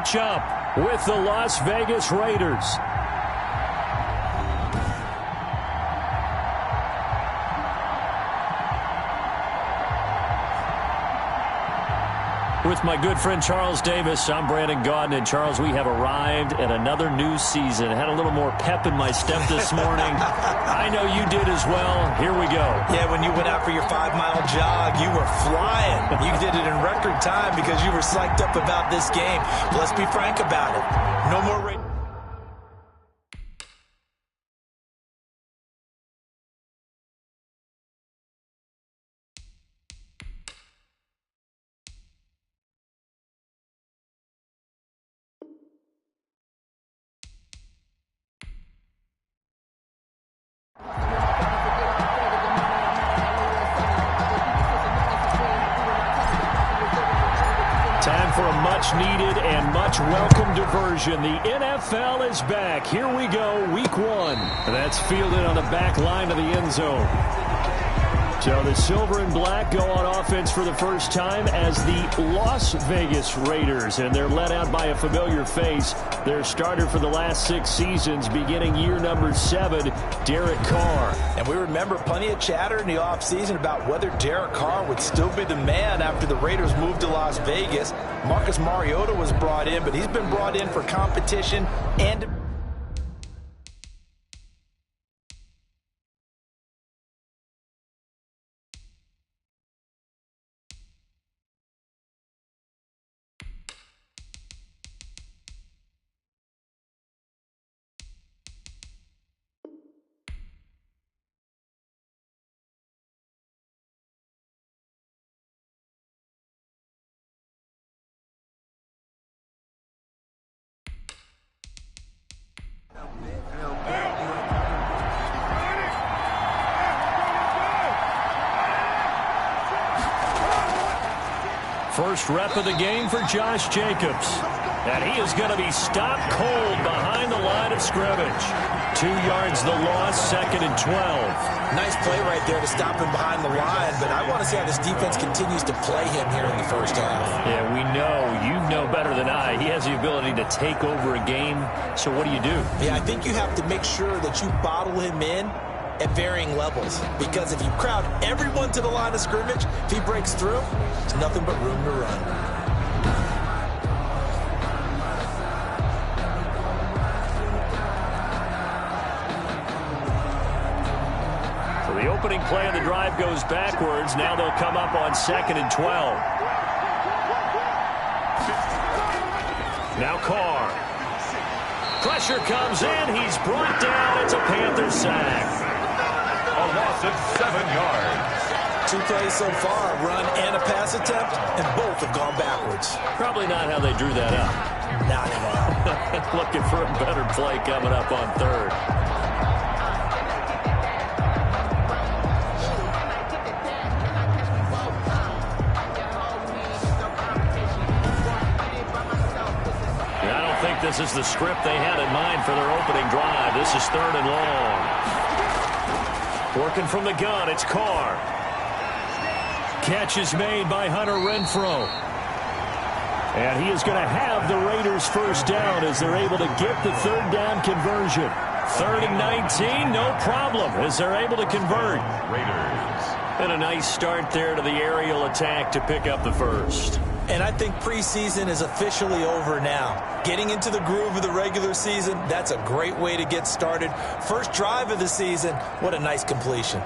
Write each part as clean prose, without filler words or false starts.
match up with the Las Vegas Raiders. With my good friend Charles Davis, I'm Brandon Gaudin. And Charles, we have arrived at another new season. Had a little more pep in my step this morning. I know you did as well. Here we go. Yeah, when you went out for your 5-mile jog, you were flying. You did it in record time because you were psyched up about this game. Let's be frank about it. No more Raiders. Time for a much-needed and much-welcome diversion. The NFL is back. Here we go, Week 1. That's fielded on the back line of the end zone. So the silver and black go on offense for the first time as the Las Vegas Raiders, and they're led out by a familiar face. Their starter for the last 6 seasons, beginning year number 7, Derek Carr. And we remember plenty of chatter in the offseason about whether Derek Carr would still be the man after the Raiders moved to Las Vegas. Marcus Mariota was brought in, but he's been brought in for competition and First rep of the game for Josh Jacobs. And he is going to be stopped cold behind the line of scrimmage. 2 yards the loss, 2nd and 12. nice play right there to stop him behind the line, but I want to see how this defense continues to play him here in the first half. Yeah, we know. You know better than I. He has the ability to take over a game. So what do you do? Yeah, I think you have to make sure that you bottle him in at varying levels, because if you crowd everyone to the line of scrimmage, if he breaks through, there's nothing but room to run. So the opening play of the drive goes backwards. Now they'll come up on 2nd and 12. Now Carr. Pressure comes in. He's brought down. It's a Panther sack. A loss of 7 yards. 2 plays so far, a run and a pass attempt, and both have gone backwards. Probably not how they drew that up. Not at all. Looking for a better play coming up on 3rd. I don't think this is the script they had in mind for their opening drive. This is 3rd and long. Working from the gun, it's Carr. Catch is made by Hunter Renfrow. And he is going to have the Raiders first down as they're able to get the 3rd down conversion. 3rd and 19, no problem as they're able to convert. Raiders. And a nice start there to the aerial attack to pick up the first. And I think preseason is officially over now. Getting into the groove of the regular season, that's a great way to get started. First drive of the season, what a nice completion.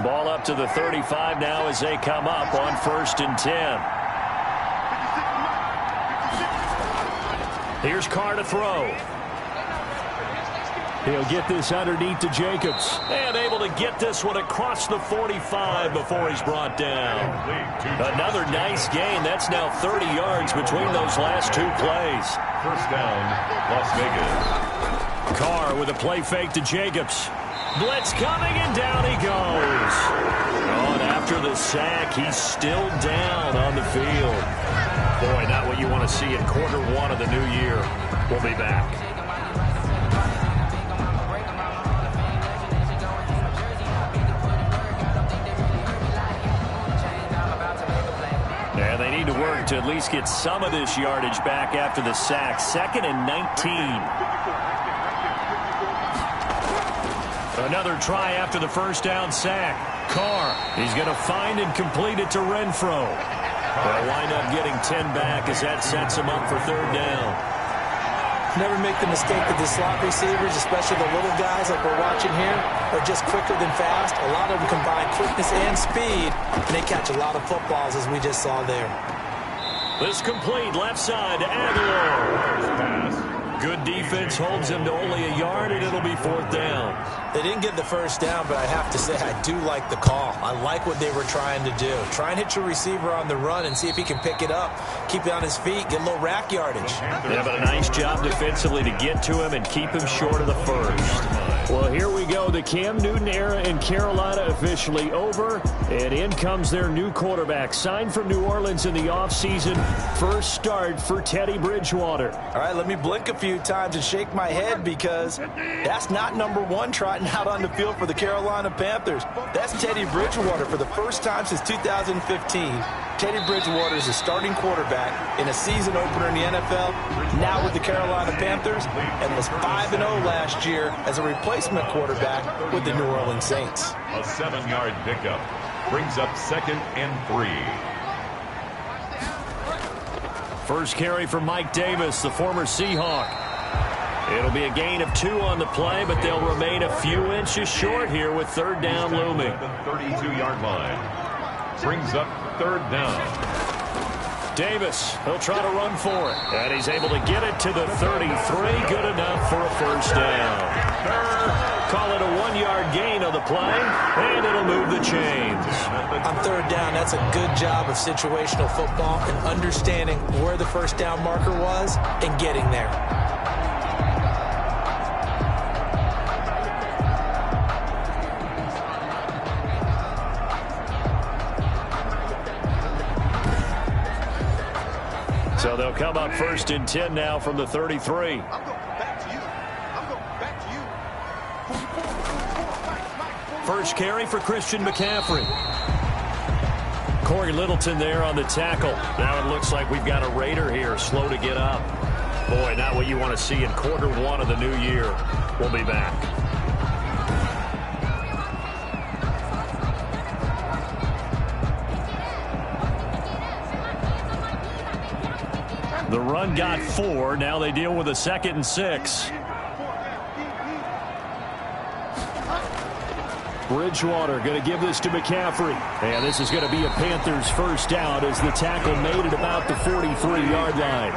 Ball up to the 35 now as they come up on 1st and 10. Here's Carr to throw. He'll get this underneath to Jacobs. And able to get this one across the 45 before he's brought down. Another nice gain. That's now 30 yards between those last 2 plays. First down, Las Vegas. Carr with a play fake to Jacobs. Blitz coming, and down he goes. Oh, and after the sack, he's still down on the field. Boy, not what you want to see in quarter 1 of the new year. We'll be back. And they need to work to at least get some of this yardage back after the sack. 2nd and 19. Another try after the first down sack. Carr, he's going to find and complete it to Renfro. They'll wind up getting 10 back as that sets him up for 3rd down. Never make the mistake that the slot receivers, especially the little guys like we're watching here, are just quicker than fast. A lot of them combine quickness and speed, and they catch a lot of footballs, as we just saw there. This complete left side to Aguilar. Good defense holds him to only a yard, and it'll be 4th down. They didn't get the first down, but I have to say I do like the call. I like what they were trying to do. Try and hit your receiver on the run and see if he can pick it up. Keep it on his feet, get a little rack yardage. Yeah, but a nice job defensively to get to him and keep him short of the first. Well, here we go. The Cam Newton era in Carolina officially over, and in comes their new quarterback. Signed from New Orleans in the offseason. First start for Teddy Bridgewater. All right, let me blink a few times and shake my head because that's not number 1 trotting out on the field for the Carolina Panthers. That's Teddy Bridgewater for the first time since 2015. Teddy Bridgewater is a starting quarterback in a season opener in the NFL, now with the Carolina Panthers, and was 5-0 last year as a replacement quarterback with the New Orleans Saints. A 7-yard pickup brings up 2nd and 3. First carry for Mike Davis, the former Seahawk. It'll be a gain of 2 on the play, but they'll remain a few inches short here with 3rd down looming. The 32-yard line brings up 3rd down. Davis, he'll try to run for it. And he's able to get it to the 33. Good enough for a first down. Call it a 1-yard gain on the play, and it'll move the chains. On 3rd down, that's a good job of situational football and understanding where the first down marker was and getting there. So they'll come up 1st and 10 now from the 33. First carry for Christian McCaffrey. Corey Littleton there on the tackle. Now it looks like we've got a Raider here, slow to get up. Boy, not what you want to see in quarter 1 of the new year. We'll be back. The run got 4. Now they deal with a 2nd and 6. Bridgewater going to give this to McCaffrey. And this is going to be a Panthers first down as the tackle made it about the 43-yard line.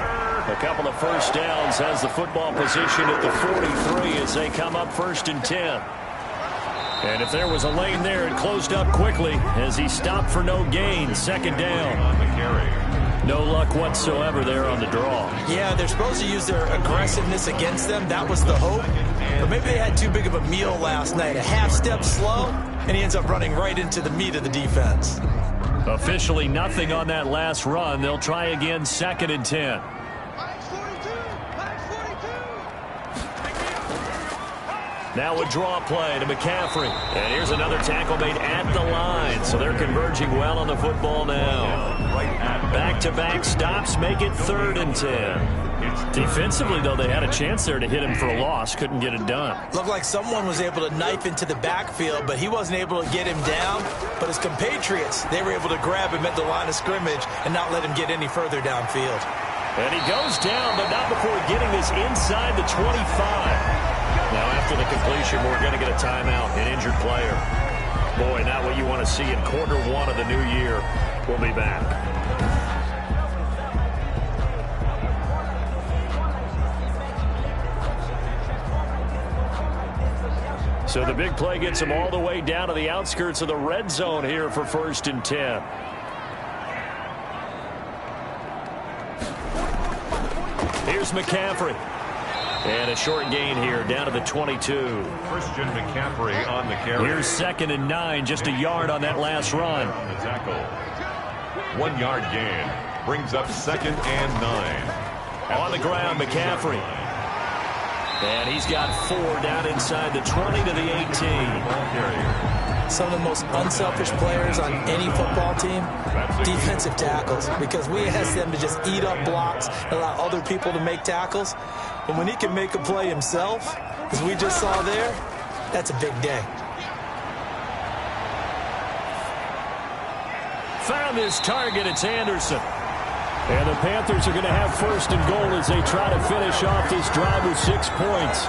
A couple of first downs has the football position at the 43 as they come up 1st and 10. And if there was a lane there, it closed up quickly as he stopped for no gain. 2nd down. On the carry. No luck whatsoever there on the draw. Yeah, they're supposed to use their aggressiveness against them. That was the hope. But maybe they had too big of a meal last night. A half step slow, and he ends up running right into the meat of the defense. Officially nothing on that last run. They'll try again 2nd and 10. Now a draw play to McCaffrey. And here's another tackle made at the line. So they're converging well on the football now. Back-to-back stops make it 3rd and 10. Defensively, though, they had a chance there to hit him for a loss. Couldn't get it done. Looked like someone was able to knife into the backfield, but he wasn't able to get him down. But his compatriots, they were able to grab him at the line of scrimmage and not let him get any further downfield. And he goes down, but not before getting this inside the 25. Now, after the completion, we're going to get a timeout, an injured player. Boy, not what you want to see in quarter 1 of the new year. We'll be back. So the big play gets him all the way down to the outskirts of the red zone here for 1st and 10. Here's McCaffrey. And a short gain here down to the 22. Christian McCaffrey on the carry. Here's 2nd and 9, just a yard on that last run. On the tackle. 1-yard gain brings up 2nd and 9. On the ground, McCaffrey. And he's got 4 down inside the 20 to the 18. Ball carrier. some of the most unselfish players on any football team? Defensive tackles, because we ask them to just eat up blocks and allow other people to make tackles. But when he can make a play himself, as we just saw there, that's a big day. Found his target. It's Anderson. And the Panthers are going to have first and goal as they try to finish off this drive with 6 points.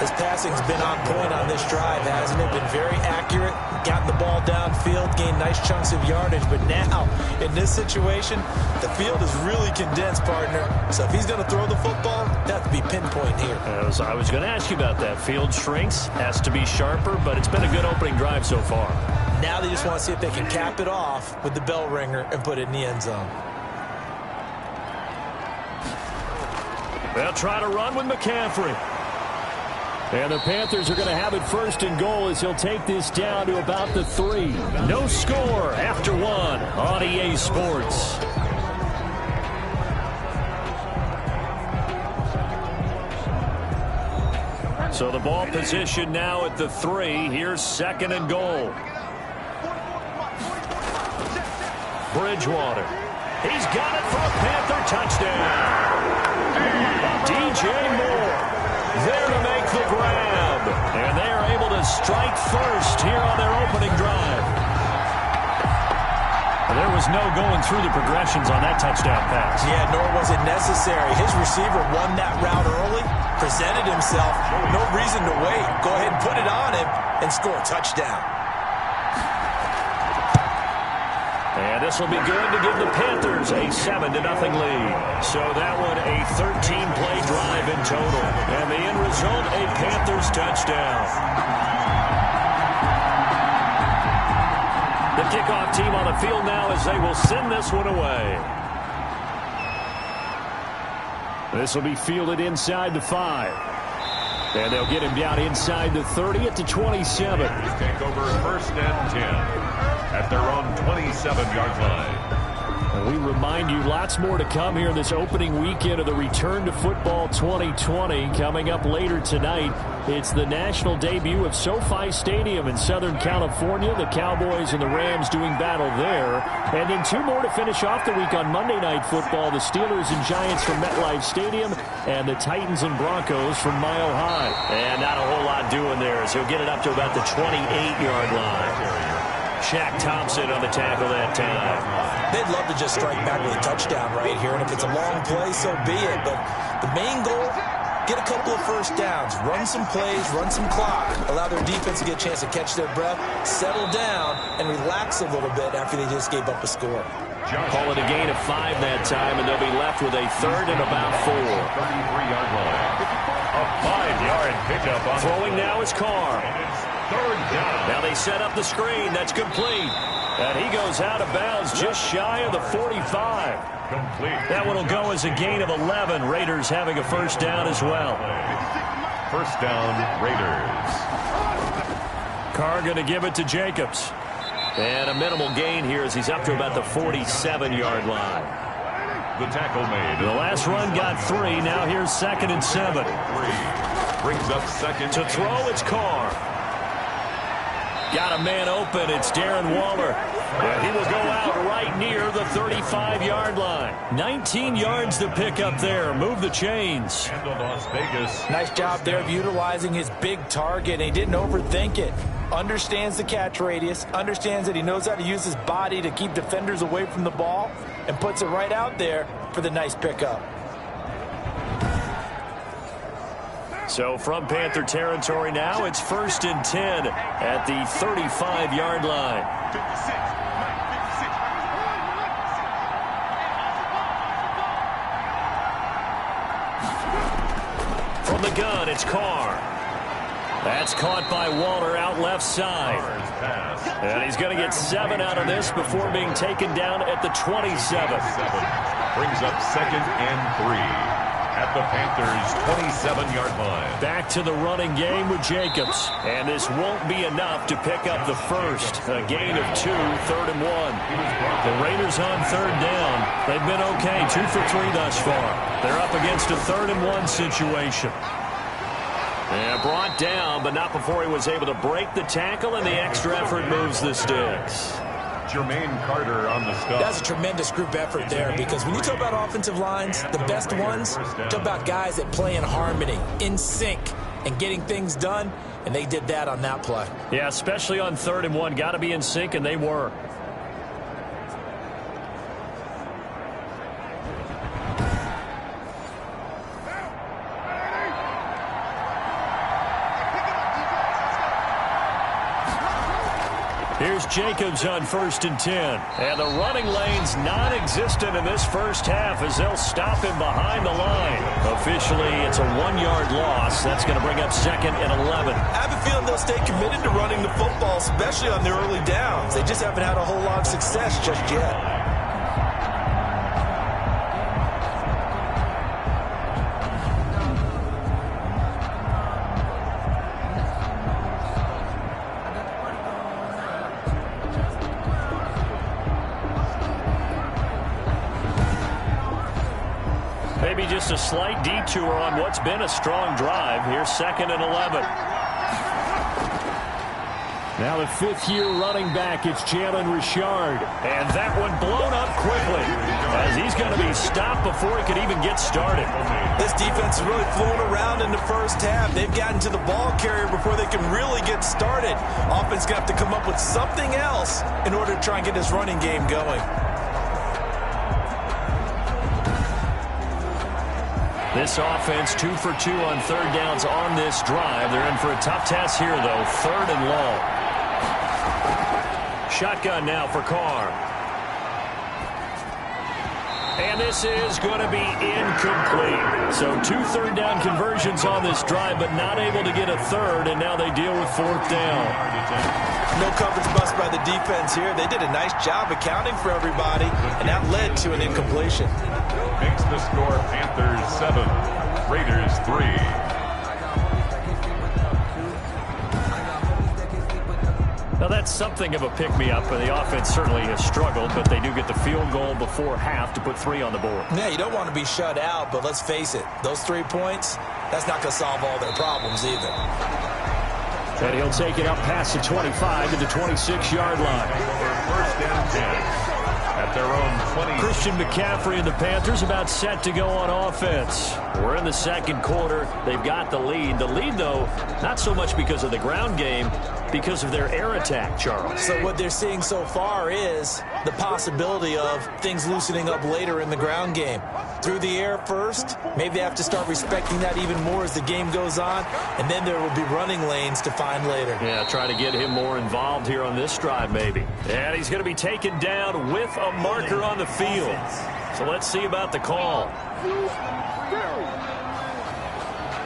His passing's been on point on this drive, hasn't it? Been very accurate, gotten the ball downfield, gained nice chunks of yardage. But now, in this situation, the field is really condensed, partner. So if he's going to throw the football, that would be pinpoint here. As I was going to ask you about that. Field shrinks, has to be sharper, but it's been a good opening drive so far. Now they just want to see if they can cap it off with the bell ringer and put it in the end zone. They'll try to run with McCaffrey. And the Panthers are going to have it first and goal as he'll take this down to about the 3. No score after 1 on EA Sports. So the ball position now at the 3. Here's second and goal. Bridgewater. He's got it for a Panther touchdown. DJ Moore there to make the grab. And they are able to strike first here on their opening drive. There was no going through the progressions on that touchdown pass. Yeah, nor was it necessary. His receiver won that route early, presented himself. No reason to wait. Go ahead and put it on him and score a touchdown. And this will be good to give the Panthers a 7-0 lead. So that one a 13-play drive in total. And the end result, a Panthers touchdown. The kickoff team on the field now as they will send this one away. This will be fielded inside the 5. And they'll get him down inside the 30 at the 27. Take over first and 10. At their own 27-yard line. And we remind you, lots more to come here this opening weekend of the Return to Football 2020. Coming up later tonight, it's the national debut of SoFi Stadium in Southern California. The Cowboys and the Rams doing battle there. And then 2 more to finish off the week on Monday Night Football. The Steelers and Giants from MetLife Stadium and the Titans and Broncos from Mile High. And not a whole lot doing there as he'll get it up to about the 28-yard line. Shaq Thompson on the tackle that time. They'd love to just strike back with a touchdown right here, and if it's a long play, so be it. But the main goal, get a couple of first downs, run some plays, run some clock, allow their defense to get a chance to catch their breath, settle down, and relax a little bit after they just gave up a score. Call it a gain of 5 that time, and they'll be left with a 3rd and about 4. 33-yard line. A 5-yard pickup on throwing now is Carr. 3rd down. Now they set up the screen. That's complete. And he goes out of bounds just shy of the 45. Complete. That one will go as a gain of 11. Raiders having a first down as well. First down, Raiders. Carr going to give it to Jacobs. And a minimal gain here as he's up to about the 47-yard line. The tackle made. The last run got 3. Now here's 2nd and 7. 3. Brings up second. To throw, it's Carr. Got a man open. It's Darren Waller. And he will go out right near the 35-yard line. 19 yards to pick up there. Move the chains. And Las Vegas. Nice job there of utilizing his big target. And he didn't overthink it. Understands the catch radius. Understands that he knows how to use his body to keep defenders away from the ball. And puts it right out there for the nice pickup. So from Panther territory now, it's 1st and 10 at the 35-yard line. From the gun, it's Carr. That's caught by Waller out left side. And he's going to get 7 out of this before being taken down at the 27. Brings up 2nd and 3. At the Panthers' 27-yard line. Back to the running game with Jacobs. And this won't be enough to pick up the first. A gain of 2, 3rd and 1. The Raiders on 3rd down. They've been okay, 2 for 3 thus far. They're up against a 3rd and 1 situation. And brought down, but not before he was able to break the tackle, and the extra effort moves the sticks. Jermaine Carter on the stop. That's a tremendous group effort there, because when you talk about offensive lines, the best ones, talk about guys that play in harmony, in sync, and getting things done, and they did that on that play. Yeah, especially on 3rd and 1. Got to be in sync, and they were. Here's Jacobs on 1st and 10. And the running lane's non-existent in this first half as they'll stop him behind the line. Officially, it's a 1-yard loss. That's going to bring up 2nd and 11. I have a feeling they'll stay committed to running the football, especially on their early downs. They just haven't had a whole lot of success just yet. Maybe just a slight detour on what's been a strong drive. Here's 2nd and 11. Now the 5th-year running back, it's Jalen Richard. And that one blown up quickly as he's going to be stopped before he could even get started. This defense is really flown around in the first half. They've gotten to the ball carrier before they can really get started. Offense going to have to come up with something else in order to try and get this running game going. This offense 2 for 2 on 3rd downs on this drive. They're in for a tough task here, though. 3rd and long. Shotgun now for Carr. And this is going to be incomplete. So 2 3rd down conversions on this drive, but not able to get a 3rd, and now they deal with 4th down. No coverage bust by the defense here. They did a nice job accounting for everybody, and that led to an incompletion. Makes the score Panthers 7, Raiders 3. Now that's something of a pick-me-up. The offense certainly has struggled, but they do get the field goal before half to put 3 on the board. Yeah, you don't want to be shut out, but let's face it, those 3 points, that's not going to solve all their problems either. And he'll take it up past the 25 to the 26-yard line. 1st and 10. At their own 20. Christian McCaffrey and the Panthers about set to go on offense. We're in the 2nd quarter. They've got the lead. The lead, though, not so much because of the ground game, because of their air attack, Charles. So what they're seeing so far is the possibility of things loosening up later in the ground game. Through the air first, maybe they have to start respecting that even more as the game goes on, and then there will be running lanes to find later. Yeah, try to get him more involved here on this drive, maybe. And he's going to be taken down with a marker on the field. So let's see about the call.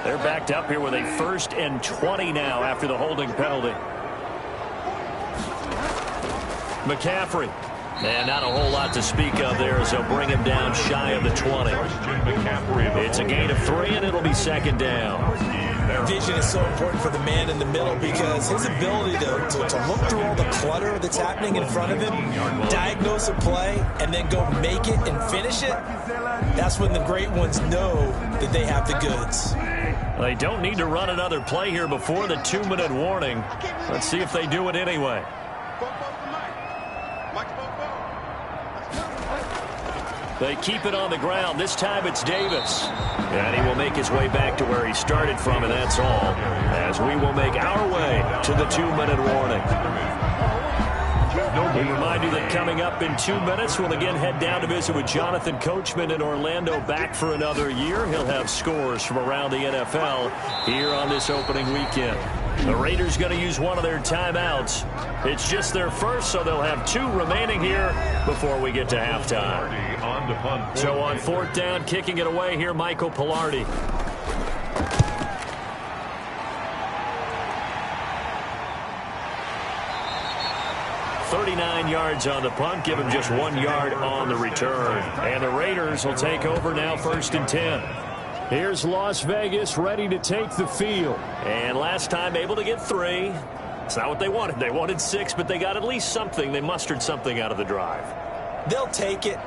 They're backed up here with a 1st and 20 now after the holding penalty. McCaffrey. And not a whole lot to speak of there as they'll bring him down shy of the 20. It's a gain of 3, and it'll be 2nd down. Vision is so important for the man in the middle because his ability to look through all the clutter that's happening in front of him, diagnose a play, and then go make it and finish it, that's when the great ones know that they have the goods. They don't need to run another play here before the 2-minute warning. Let's see if they do it anyway. They keep it on the ground. This time it's Davis. And he will make his way back to where he started from, and that's all. As we will make our way to the 2-minute warning. We remind you that coming up in 2 minutes, we'll again head down to visit with Jonathan Coachman in Orlando, back for another year. He'll have scores from around the NFL here on this opening weekend. The Raiders going to use one of their timeouts. It's just their first, so they'll have 2 remaining here before we get to halftime. So on 4th down, kicking it away here, Michael Pilardi. .39 yards on the punt, give him just 1 yard on the return. And the Raiders will take over now, 1st and 10. Here's Las Vegas ready to take the field. And last time able to get 3. It's not what they wanted. They wanted 6, but they got at least something. They mustered something out of the drive. They'll take it.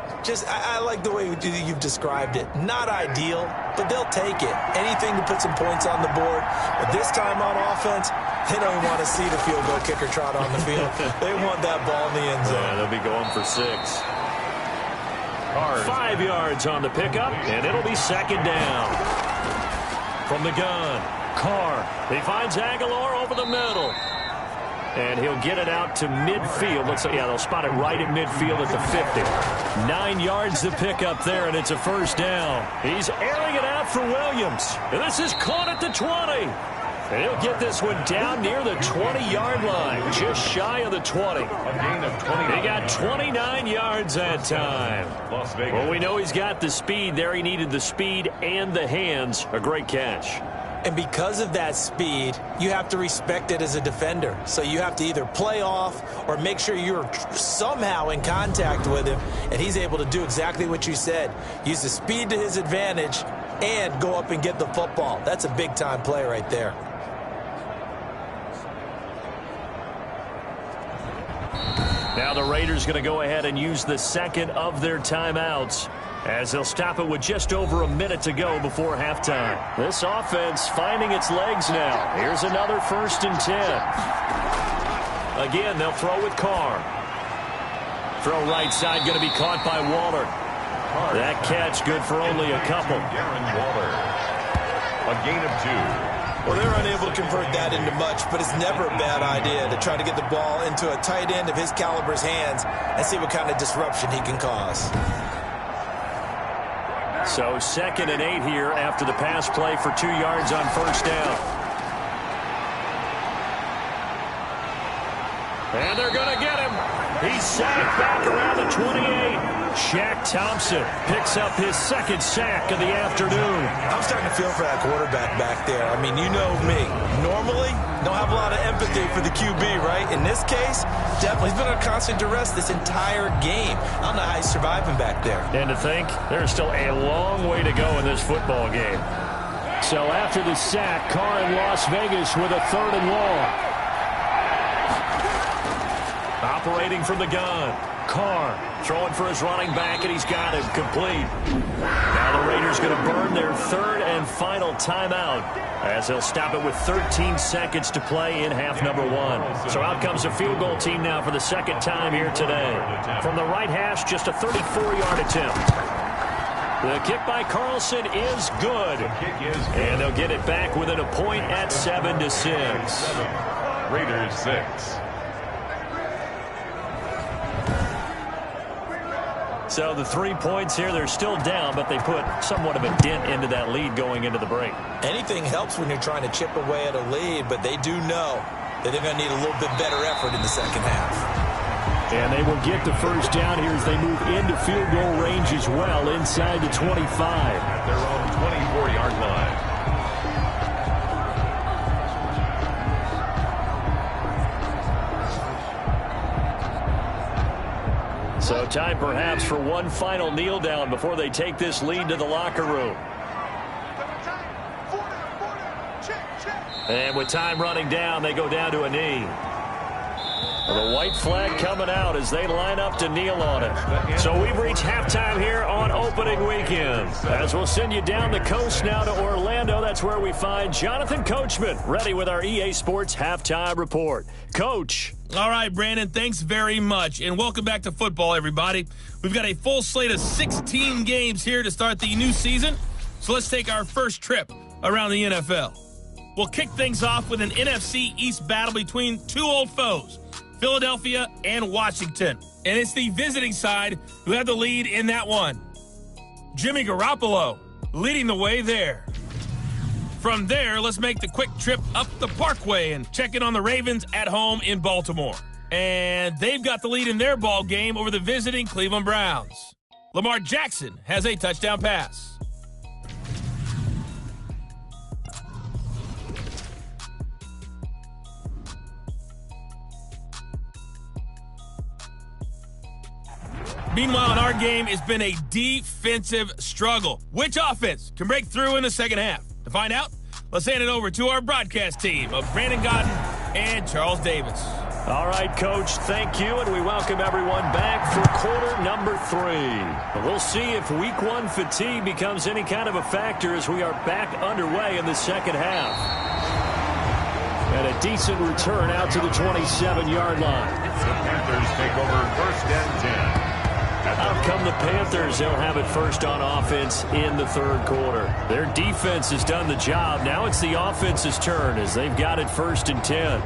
I like the way you've described it. Not ideal, but they'll take it. Anything to put some points on the board. But this time on offense, they don't want to see the field goal kicker trot on the field. They want that ball in the end zone. Yeah, they'll be going for 6. 5 yards on the pickup, and it'll be second down. From the gun, Carr. He finds Aguilar over the middle. And he'll get it out to midfield. Looks like, yeah, they'll spot it right at midfield at the 50. 9 yards to pick up there, and it's a first down. He's airing it out for Williams. And this is caught at the 20. And he'll get this one down near the 20-yard line, just shy of the 20. A gain of 20. He got 29 yards that time. Las Vegas. Well, we know he's got the speed there. He needed the speed and the hands. A great catch. And because of that speed, you have to respect it as a defender. So you have to either play off or make sure you're somehow in contact with him. And he's able to do exactly what you said. Use the speed to his advantage and go up and get the football. That's a big-time play right there. Now the Raiders going to go ahead and use the second of their timeouts, as they'll stop it with just over a minute to go before halftime. This offense finding its legs now. Here's another 1st and 10. Again, they'll throw with Carr. Throw right side, going to be caught by Waller. That catch good for only a couple. Darren Waller. A gain of 2. Well, they're unable to convert that into much, but it's never a bad idea to try to get the ball into a tight end of his caliber's hands and see what kind of disruption he can cause. So 2nd and 8 here after the pass play for 2 yards on first down. And they're going to get him. He's sacked back around the 28. Shaq Thompson picks up his 2nd sack of the afternoon. I'm starting to feel for that quarterback back there. I mean, you know me. Normally, don't have a lot of empathy for the QB, right? In this case, definitely he's been under constant duress this entire game. I don't know how he's surviving back there. And to think, there's still a long way to go in this football game. So after the sack, Carr in Las Vegas with a 3rd and long. Operating from the gun. Carr throwing for his running back, and he's got him complete. Now the Raiders going to burn their 3rd and final timeout, as they'll stop it with 13 seconds to play in half number 1. So out comes a field goal team now for the 2nd time here today. From the right hash, just a 34-yard attempt. The kick by Carlson is good. And they'll get it back within a point at 7-6. Raiders 6. So the 3 points here, they're still down, but they put somewhat of a dent into that lead going into the break. Anything helps when you're trying to chip away at a lead, but they do know that they're going to need a little bit better effort in the second half. And they will get the first down here as they move into field goal range as well, inside the 25. At their own 24-yard line. So time perhaps for one final kneel down before they take this lead to the locker room. And with time running down, they go down to a knee. The white flag coming out as they line up to kneel on it. So we've reached halftime here on opening weekend. As we'll send you down the coast now to Orlando. That's where we find Jonathan Coachman ready with our EA Sports halftime report. Coach. All right, Brandon, thanks very much. And welcome back to football, everybody. We've got a full slate of 16 games here to start the new season. So let's take our first trip around the NFL. We'll kick things off with an NFC East battle between two old foes, Philadelphia and Washington. And it's the visiting side who have the lead in that one. Jimmy Garoppolo leading the way there. From there, let's make the quick trip up the Parkway and check in on the Ravens at home in Baltimore. And they've got the lead in their ball game over the visiting Cleveland Browns. Lamar Jackson has a touchdown pass. Meanwhile, in our game, it's been a defensive struggle. Which offense can break through in the second half? To find out, let's hand it over to our broadcast team of Brandon Godden and Charles Davis. All right, Coach, thank you, and we welcome everyone back for quarter number 3. We'll see if week 1 fatigue becomes any kind of a factor as we are back underway in the second half. And a decent return out to the 27-yard line. The Panthers take over first and 10. Out come the Panthers. They'll have it first on offense in the third quarter. Their defense has done the job. Now it's the offense's turn as they've got it first and 10.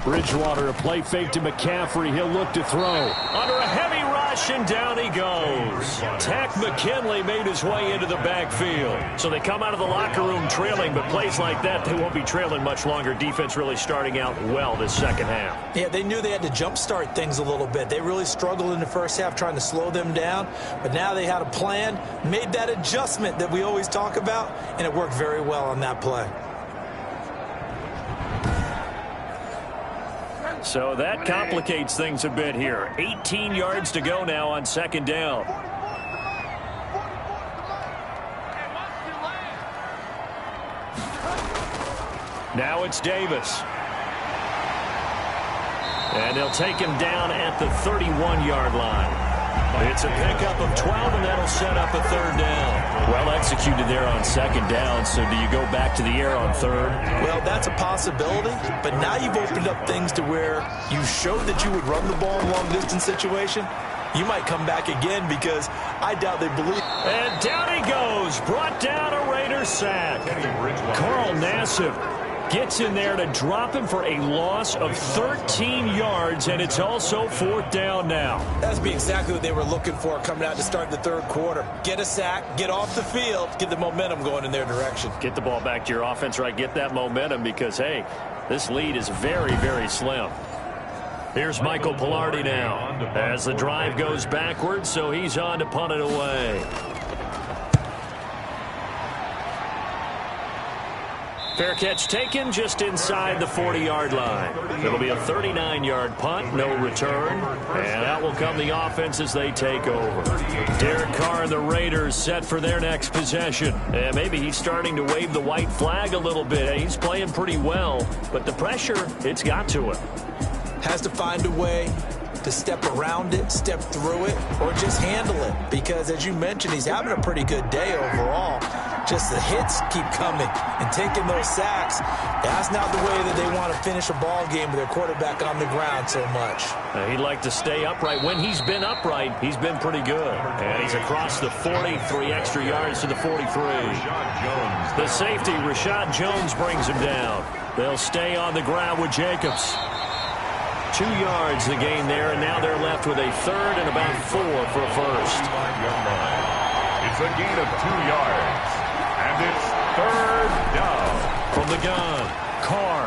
Bridgewater, a play fake to McCaffrey. He'll look to throw. Under a heavy rush, and down he goes. Tack McKinley made his way into the backfield. So they come out of the locker room trailing, but plays like that, they won't be trailing much longer. Defense really starting out well this second half. Yeah, they knew they had to jumpstart things a little bit. They really struggled in the first half trying to slow them down, but now they had a plan, made that adjustment that we always talk about, and it worked very well on that play. So that complicates things a bit here. 18 yards to go now on second down. Now it's Davis. And they'll take him down at the 31-yard line. It's a pickup of 12, and that'll set up a third down. Well executed there on second down, so do you go back to the air on third? Well, that's a possibility, but now you've opened up things to where you showed that you would run the ball in long-distance situation. You might come back again because I doubt they believe. And down he goes, brought down a Raider sack. Carl Nassib gets in there to drop him for a loss of 13 yards, and it's also fourth down now. That's exactly what they were looking for coming out to start the third quarter. Get a sack, get off the field, get the momentum going in their direction. Get the ball back to your offense, right? Get that momentum because, hey, this lead is very, very slim. Here's Michael Pilardi now as the drive goes backwards, so he's on to punt it away. Fair catch taken just inside the 40-yard line. It'll be a 39-yard punt, no return. And out will come the offense as they take over. Derek Carr and the Raiders set for their next possession. And maybe he's starting to wave the white flag a little bit. He's playing pretty well, but the pressure, it's got to him. Has to find a way to step around it, step through it, or just handle it. Because, as you mentioned, he's having a pretty good day overall. Just the hits keep coming and taking those sacks. That's not the way that they want to finish a ball game with their quarterback on the ground so much. He'd like to stay upright. When he's been upright, he's been pretty good. And he's across the 40, 3 extra yards to the 43. The safety, Rashad Jones, brings him down. They'll stay on the ground with Jacobs. 2 yards the gain there, and now they're left with a third and about 4 for a first. It's a gain of 2 yards. And it's third down. From the gun, Carr.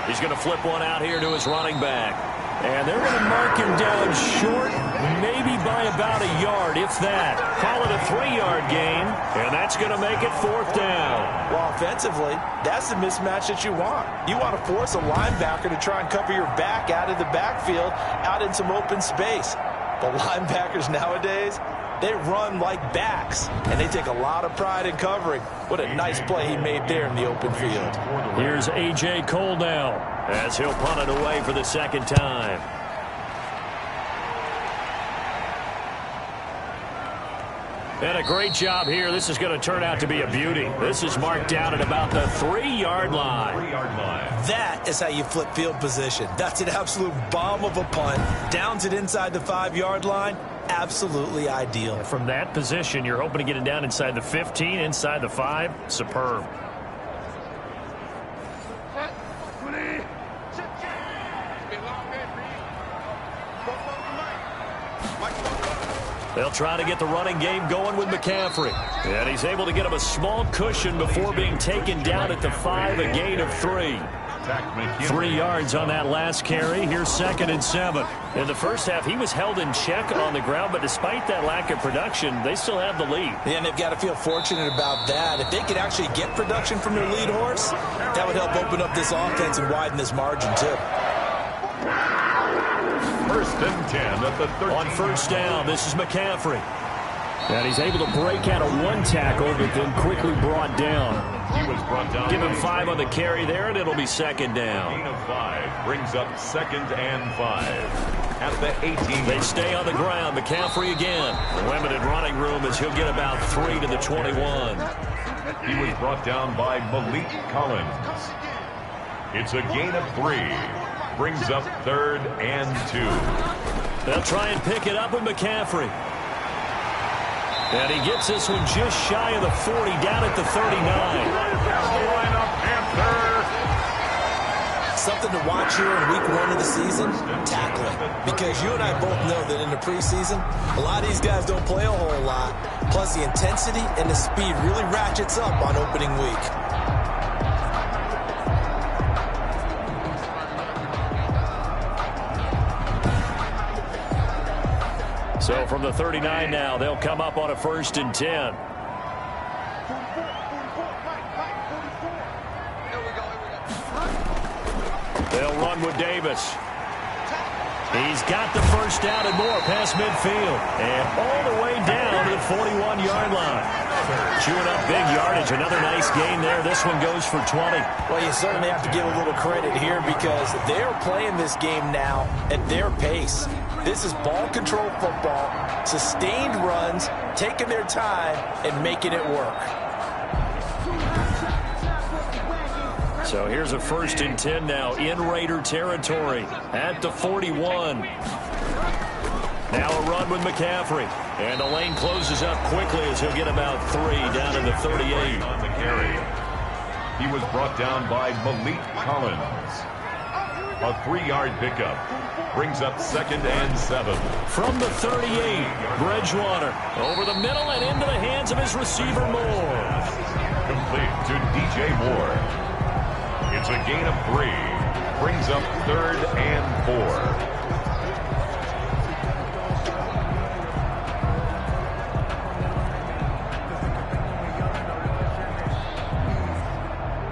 He's going to flip one out here to his running back. And they're going to mark him down short, maybe by about a yard, if that. Call it a 3-yard gain, and that's going to make it fourth down. Well, offensively, that's the mismatch that you want. You want to force a linebacker to try and cover your back out of the backfield, out in some open space. The linebackers nowadays, they run like backs, and they take a lot of pride in covering. What a nice play he made there in the open field. Here's A.J. Cole now as he'll punt it away for the second time. And a great job here. This is going to turn out to be a beauty. This is marked down at about the 3-yard line. That is how you flip field position. That's an absolute bomb of a punt. Downs it inside the 5-yard line. Absolutely ideal. From that position, you're hoping to get it down inside the 15, inside the 5. Superb. They'll try to get the running game going with McCaffrey. And he's able to get him a small cushion before being taken down at the 5, a gain of 3. 3 yards on that last carry. Here's 2nd and 7. In the first half, he was held in check on the ground, but despite that lack of production, they still have the lead. And they've got to feel fortunate about that. If they could actually get production from their lead horse, that would help open up this offense and widen this margin, too. First and 10 at the 13. On first down, this is McCaffrey. And he's able to break out of one tackle, but then quickly brought down. He was brought down. Give him 5 on the carry there, and it'll be second down. Gain of 5 brings up 2nd and 5 at the 18. They stay on the ground. McCaffrey again. Limited running room as he'll get about 3 to the 21. He was brought down by Malik Collins. It's a gain of 3. Brings up 3rd and 2. They'll try and pick it up with McCaffrey. And he gets this one just shy of the 40, down at the 39. Carolina Panthers. Something to watch here in week 1 of the season, tackling. Because you and I both know that in the preseason, a lot of these guys don't play a whole lot. Plus, the intensity and the speed really ratchets up on opening week. So from the 39 now, they'll come up on a 1st and 10. They'll run with Davis. He's got the first down and more past midfield. And all the way down to the 41-yard line. Chewing up big yardage. Another nice gain there. This one goes for 20. Well, you certainly have to give a little credit here because they're playing this game now at their pace. This is ball control football, sustained runs, taking their time, and making it work. So here's a 1st and 10 now in Raider territory at the 41. Now a run with McCaffrey. And the lane closes up quickly as he'll get about 3 down to the 38. On the carry. He was brought down by Malik Collins. A 3-yard pickup. Brings up 2nd and 7. From the 38, Bridgewater over the middle and into the hands of his receiver Moore. Complete to DJ Moore. It's a gain of 3. Brings up 3rd and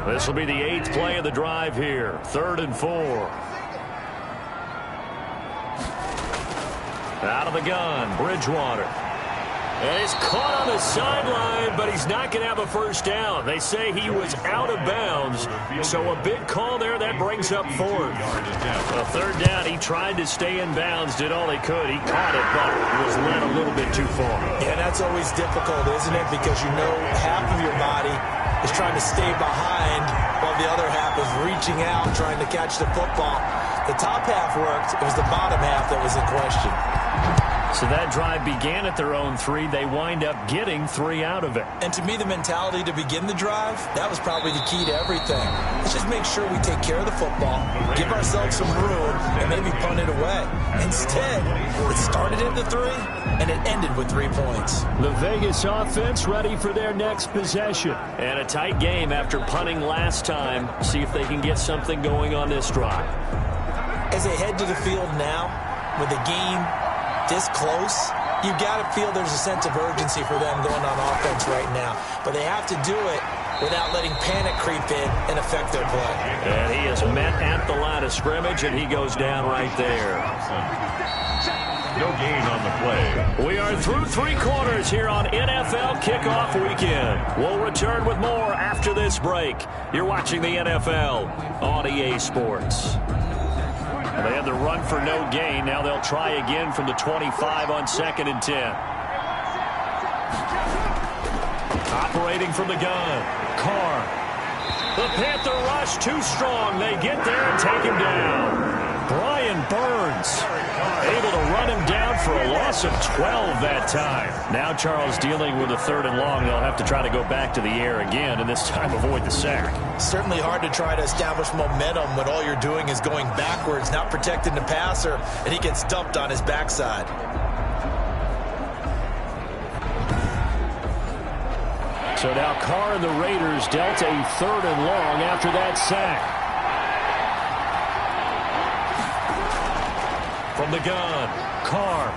4. This will be the 8th play of the drive here. 3rd and 4. Out of the gun, Bridgewater. And he's caught on the sideline, but he's not going to have a first down. They say he was out of bounds, so a big call there. That brings up 4th. A 3rd down, he tried to stay in bounds, did all he could. He caught it, but was led a little bit too far. Yeah, that's always difficult, isn't it? Because you know half of your body is trying to stay behind while the other half is reaching out, trying to catch the football. The top half worked. It was the bottom half that was in question. So that drive began at their own 3. They wind up getting 3 out of it. And to me, the mentality to begin the drive, that was probably the key to everything. Let's just make sure we take care of the football, give ourselves some room, and maybe punt it away. Instead, it started at the 3, and it ended with 3 points. The Vegas offense ready for their next possession. And a tight game after punting last time. See if they can get something going on this drive. As they head to the field now, with the game this close, you got to feel there's a sense of urgency for them going on offense right now. But they have to do it without letting panic creep in and affect their play. And he is met at the line of scrimmage, and he goes down right there. No gain on the play. We are through 3 quarters here on NFL Kickoff Weekend. We'll return with more after this break. You're watching the NFL on EA Sports. They had the run for no gain. Now they'll try again from the 25 on 2nd and 10. Operating from the gun, Carr. The Panther rush too strong. They get there and take him down. Brian Burns able to run him down for a loss of 12 that time. Now Charles dealing with a 3rd and long. They'll have to try to go back to the air again, and this time avoid the sack. Certainly hard to try to establish momentum when all you're doing is going backwards, not protecting the passer, and he gets dumped on his backside. So now Carr and the Raiders dealt a 3rd and long after that sack. From the gun, Carr.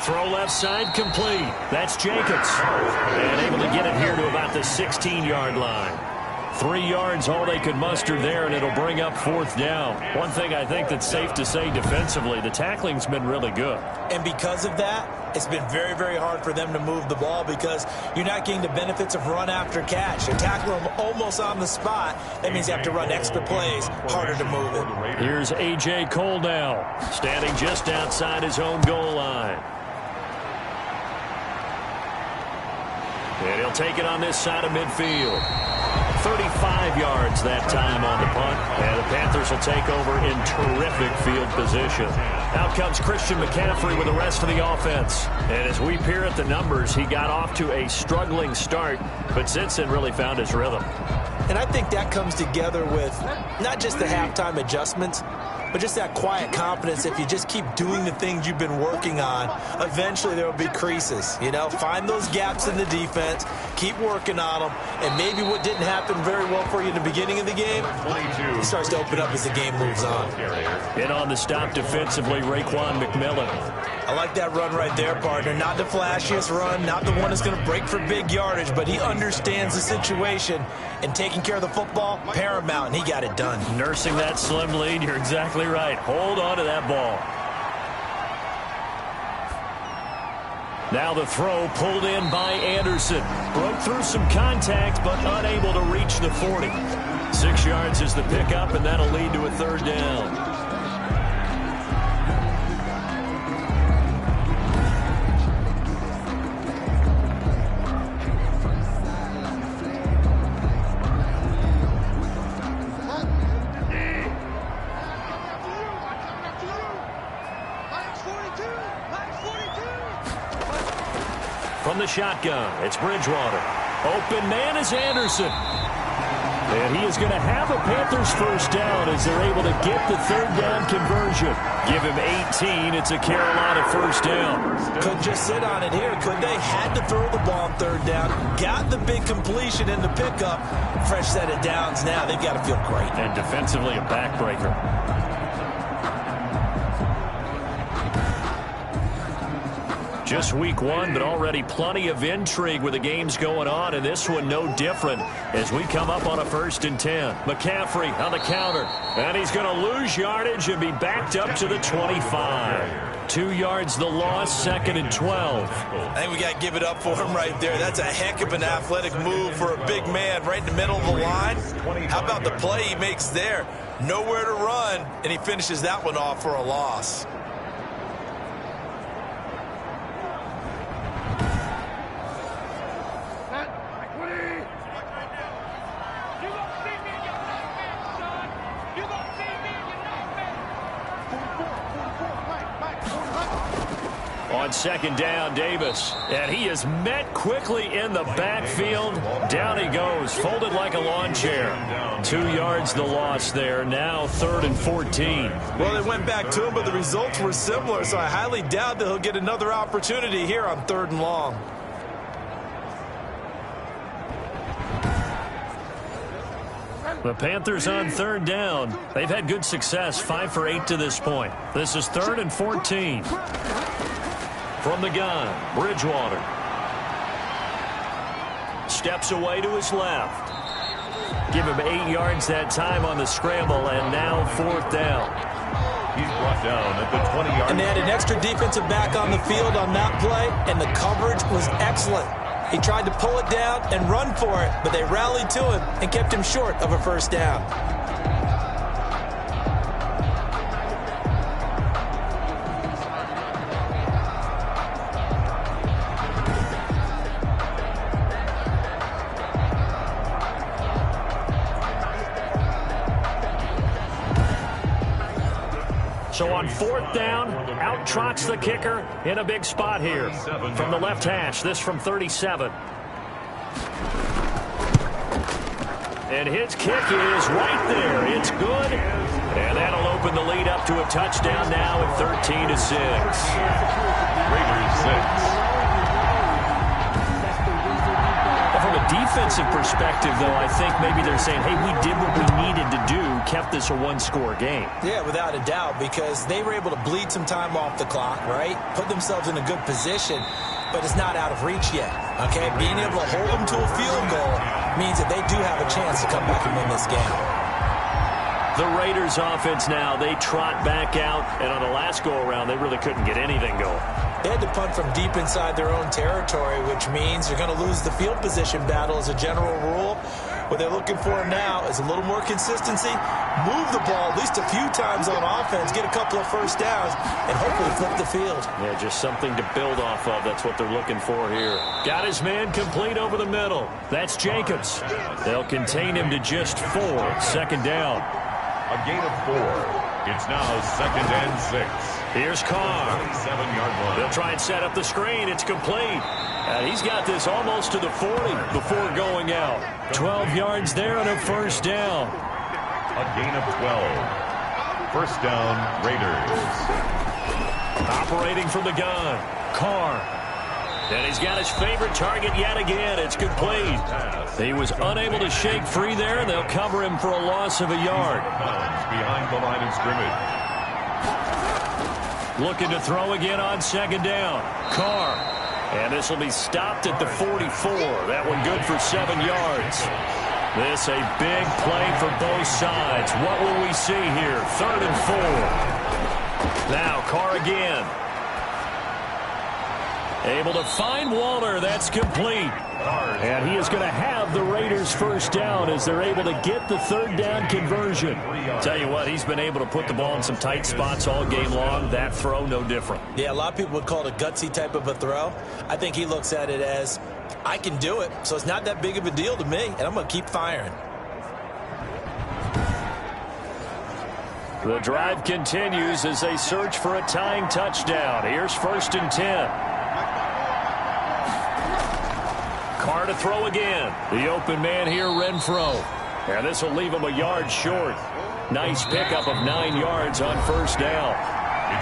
Throw left side complete. That's Jacobs. And able to get it here to about the 16-yard line. 3 yards, all they could muster there, and it'll bring up 4th down. One thing I think that's safe to say defensively, the tackling's been really good. And because of that, it's been very, very hard for them to move the ball because you're not getting the benefits of run after catch. They're tackling them almost on the spot. That means you have to run extra plays, harder to move it. Here's A.J. Cole now, standing just outside his own goal line. And he'll take it on this side of midfield. 35 yards that time on the punt. And the Panthers will take over in terrific field position. Out comes Christian McCaffrey with the rest of the offense. And as we peer at the numbers, he got off to a struggling start, but since then really found his rhythm. And I think that comes together with not just the halftime adjustments, but just that quiet confidence. If you just keep doing the things you've been working on, eventually there will be creases. You know, find those gaps in the defense, keep working on them, and maybe what didn't happen very well for you in the beginning of the game, it starts to open up as the game moves on. In on the stop defensively, Raekwon McMillan. I like that run right there, partner. Not the flashiest run, not the one that's going to break for big yardage, but he understands the situation, and taking care of the football, paramount, and he got it done. Nursing that slim lead, you're exactly right. Hold on to that ball. Now the throw pulled in by Anderson. Broke through some contact, but unable to reach the 40. 6 yards is the pickup, and that'll lead to a 3rd down. From the shotgun, it's Bridgewater. Open man is Anderson. And he is going to have a Panthers 1st down as they're able to get the 3rd down conversion. Give him 18. It's a Carolina 1st down. Couldn't just sit on it here, could they? Had to throw the ball on 3rd down. Got the big completion in the pickup. Fresh set of downs now. They've got to feel great. And defensively a backbreaker. Just week 1, but already plenty of intrigue with the games going on, and this one no different as we come up on a 1st and 10. McCaffrey on the counter, and he's going to lose yardage and be backed up to the 25. 2 yards the loss, 2nd and 12. I think we got to give it up for him right there. That's a heck of an athletic move for a big man right in the middle of the line. How about the play he makes there? Nowhere to run, and he finishes that one off for a loss. On 2nd down, Davis. And he is met quickly in the backfield. Down he goes, folded like a lawn chair. 2 yards the loss there. Now 3rd and 14. Well, they went back to him, but the results were similar, so I highly doubt that he'll get another opportunity here on 3rd and long. The Panthers on 3rd down. They've had good success, 5 for 8 to this point. This is 3rd and 14. From the gun, Bridgewater. Steps away to his left. Give him 8 yards that time on the scramble, and now 4th down. He's brought down at the 20-yard. And they had an extra defensive back on the field on that play, and the coverage was excellent. He tried to pull it down and run for it, but they rallied to him and kept him short of a 1st down. So on 4th down, out trots the kicker in a big spot here. From the left hash, this from 37. And his kick is right there. It's good. And that'll open the lead up to a touchdown now at 13-6. Raiders 6. From a defensive perspective, though, I think maybe they're saying, hey, we did what we needed to do, kept this a 1-score game. Yeah, without a doubt, because they were able to bleed some time off the clock, right? Put themselves in a good position, but it's not out of reach yet, okay? Being able to hold them to a field goal means that they do have a chance to come back and win this game. The Raiders offense now, they trot back out, and on the last go-around, they really couldn't get anything going. They had to punt from deep inside their own territory, which means you're going to lose the field position battle as a general rule. What they're looking for now is a little more consistency, move the ball at least a few times on offense, get a couple of first downs, and hopefully flip the field. Yeah, just something to build off of. That's what they're looking for here. Got his man complete over the middle. That's Jacobs. They'll contain him to just 4. Second down. A gain of 4. It's now 2nd and 6. Here's Carr. 27-yard line. They'll try and set up the screen. It's complete. He's got this almost to the 40 before going out. 12 yards there and a first down. A gain of 12. First down, Raiders. Operating from the gun. Carr. And he's got his favorite target yet again. It's complete. He was unable to shake free there, and they'll cover him for a loss of a yard. Behind the line of scrimmage. Looking to throw again on second down. Carr. And this will be stopped at the 44. That one good for 7 yards. This a big play for both sides. What will we see here? 3rd and 4. Now Carr again. Able to find Walter. That's complete. And he is going to have the Raiders first down as they're able to get the 3rd down conversion. Tell you what, he's been able to put the ball in some tight spots all game long. That throw, no different. Yeah, a lot of people would call it a gutsy type of a throw. I think he looks at it as, I can do it, so it's not that big of a deal to me, and I'm going to keep firing. The drive continues as they search for a tying touchdown. Here's 1st and 10. Carr to throw again. The open man here, Renfro. And this will leave him a yard short. Nice pickup of 9 yards on first down.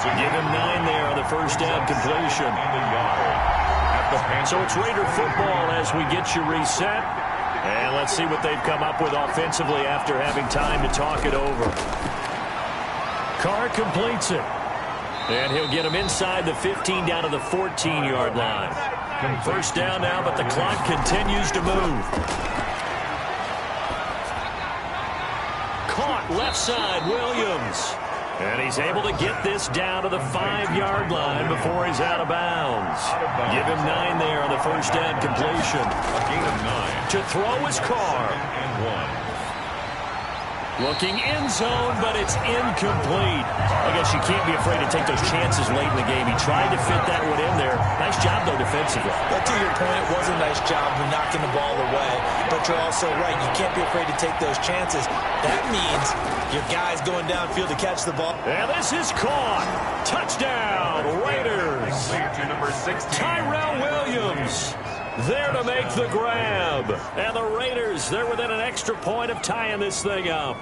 Give him 9 there on the first down completion. So it's Raider football as we get you reset. And let's see what they've come up with offensively after having time to talk it over. Carr completes it. And he'll get him inside the 15 down to the 14-yard line. First down now, but the clock continues to move. Caught left side, Williams. And he's able to get this down to the 5-yard line before he's out of bounds. Give him 9 there on the first down completion. A gain of 9. To throw is Carr. And 1. Looking end zone, but it's incomplete. I guess you can't be afraid to take those chances late in the game. He tried to fit that one in there. Nice job, though, defensively. But to your point, it was a nice job of knocking the ball away. But you're also right. You can't be afraid to take those chances. That means your guy's going downfield to catch the ball. And this is caught. Touchdown, Raiders. To number 16. Tyrell Williams there to make the grab. And the Raiders, they're within an extra point of tying this thing up.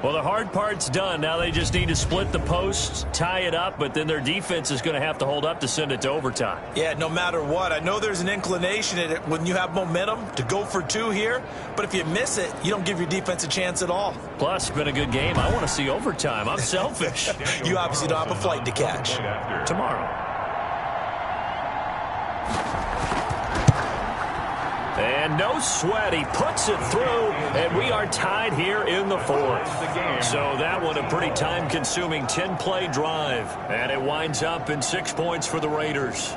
Well, the hard part's done. Now they just need to split the posts, tie it up, but then their defense is going to have to hold up to send it to overtime. Yeah, no matter what. I know there's an inclination in it when you have momentum to go for 2 here, but if you miss it, you don't give your defense a chance at all. Plus, it's been a good game. I want to see overtime. I'm selfish. You obviously don't have a flight to catch. Tomorrow. And no sweat, he puts it through, and we are tied here in the 4th. So that one a pretty time-consuming 10-play drive, and it winds up in 6 points for the Raiders.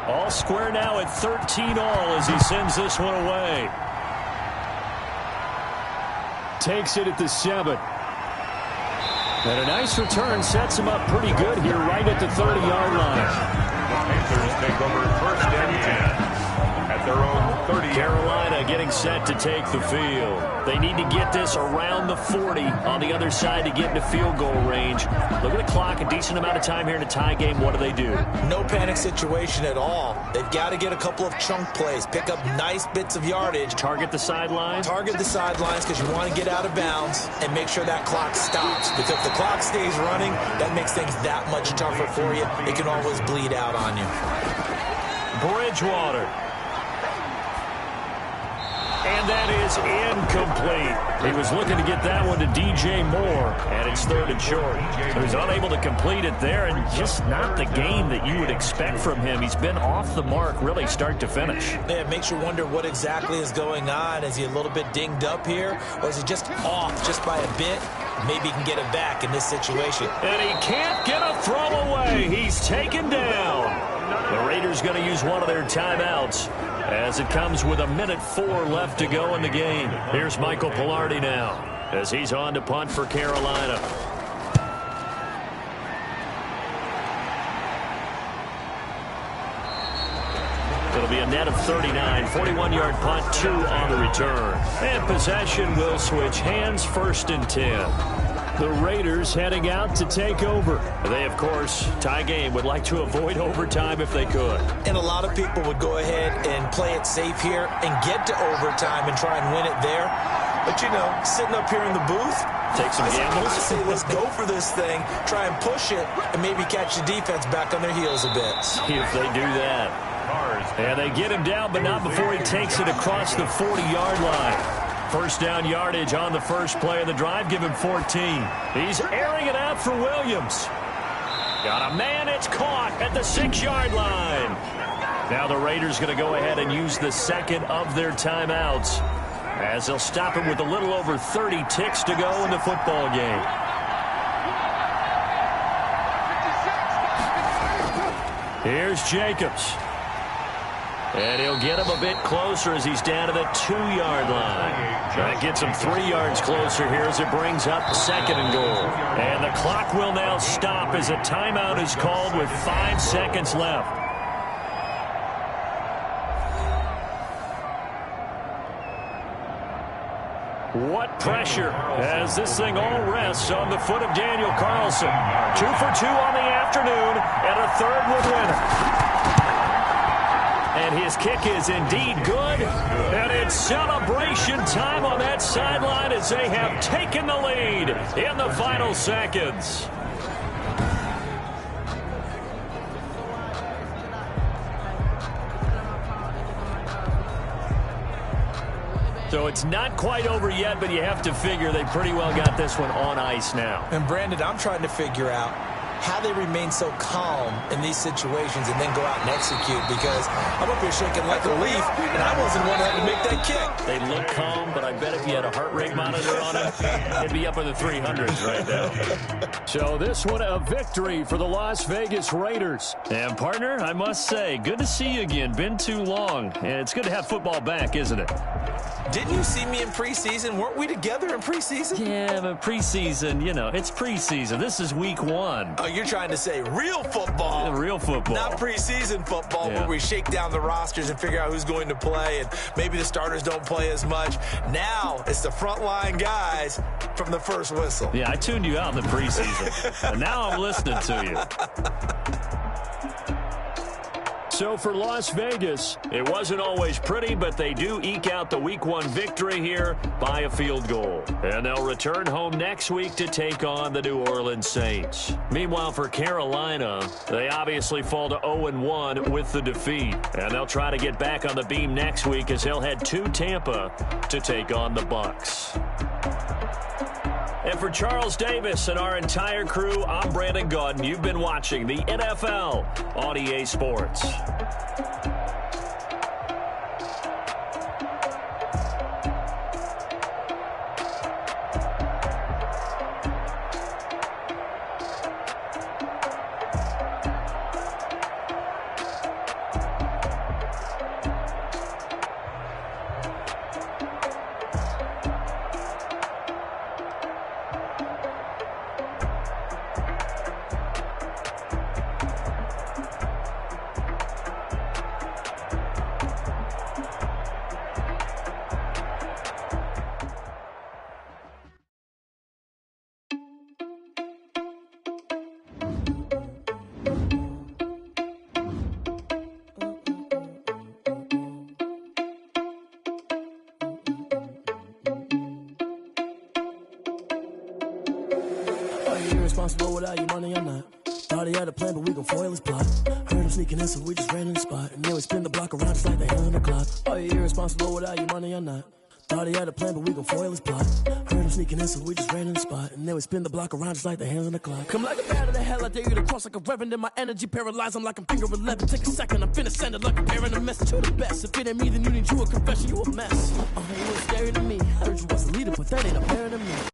All square now at 13 all as he sends this one away. Takes it at the 7. And a nice return sets him up pretty good here right at the 30-yard line. The Panthers take over 1st and 10 at their own 30. Carolina getting set to take the field. They need to get this around the 40 on the other side to get into field goal range. Look at the clock, a decent amount of time here in a tie game. What do? No panic situation at all. They've got to get a couple of chunk plays, pick up nice bits of yardage. Target the sidelines? Target the sidelines because you want to get out of bounds and make sure that clock stops. Because if the clock stays running, that makes things that much tougher for you. It can always bleed out on you. Bridgewater. And that is incomplete. He was looking to get that one to DJ Moore, and it's 3rd and short. So he's unable to complete it there, and just not the game that you would expect from him. He's been off the mark really start to finish. Yeah, it makes you wonder what exactly is going on. Is he a little bit dinged up here, or is he just off just by a bit? Maybe he can get it back in this situation. And he can't get a throw away. He's taken down. The Raiders going to use one of their timeouts as it comes with 1:04 left to go in the game. Here's Michael Pilardi now as he's on to punt for Carolina. It'll be a net of 39, 41-yard punt, 2 on the return. And possession will switch hands, 1st and 10. The Raiders heading out to take over. They, of course, tie game, would like to avoid overtime if they could. And a lot of people would go ahead and play it safe here and get to overtime and try and win it there. But, you know, sitting up here in the booth, take some gambles. I say let's go for this thing, try and push it, and maybe catch the defense back on their heels a bit. See if they do that. And they get him down, but not before he takes it across the 40-yard line. 1st down yardage on the first play of the drive. Give him 14. He's airing it out for Williams. Got a man. It's caught at the 6-yard line. Now the Raiders going to go ahead and use the second of their timeouts as they'll stop him with a little over 30 ticks to go in the football game. Here's Jacobs. And he'll get him a bit closer as he's down to the 2-yard line. That gets him 3 yards closer here as it brings up 2nd and goal. And the clock will now stop as a timeout is called with 5 seconds left. What pressure as this thing all rests on the foot of Daniel Carlson. 2 for 2 on the afternoon, and a 3rd would win it. And his kick is indeed good. And it's celebration time on that sideline as they have taken the lead in the final seconds. So it's not quite over yet, but you have to figure they pretty well got this one on ice now. And Brandon, I'm trying to figure out how they remain so calm in these situations and then go out and execute, because I'm up here shaking like a leaf, and I wasn't one that had to make that kick. They look calm, but I bet if you had a heart rate monitor on him, it'd be up in the 300s right now. So this one a victory for the Las Vegas Raiders. And partner, I must say, good to see you again. Been too long. And it's good to have football back, isn't it? Didn't you see me in preseason? Weren't we together in preseason? Yeah, but preseason, you know, it's preseason. This is week 1. Oh, you're trying to say real football. Yeah, real football. Not preseason football, where we shake down the rosters and figure out who's going to play, and maybe the starters don't play as much. Now it's the frontline guys from the first whistle. Yeah, I tuned you out in the preseason, and now I'm listening to you. So for Las Vegas, it wasn't always pretty, but they do eke out the Week 1 victory here by a field goal. And they'll return home next week to take on the New Orleans Saints. Meanwhile, for Carolina, they obviously fall to 0-1 with the defeat. And they'll try to get back on the beam next week as they'll head to Tampa to take on the Bucs. And for Charles Davis and our entire crew, I'm Brandon Gaudin. You've been watching the NFL on EA Sports. Responsible without your money or not. Thought he had a plan, but we gon' foil his plot. Heard him sneaking in, so we just ran in the spot. And then we spin the block around just like the hell on the clock. Are you irresponsible without your money or not? Thought he had a plan, but we gon' foil his plot. Heard him sneaking in, so we just ran in the spot. And then we spin the block around just like the hands on the clock. Come like a bat of the hell, I dare you to cross like a reverend. And my energy paralyzed, I'm like I'm finger 11. Take a second, I'm finna send it like a parent. A message, you the best. If it ain't me, then you need you a confession, you a mess. You was scary to me. Heard you was a leader, but that ain't apparent to me.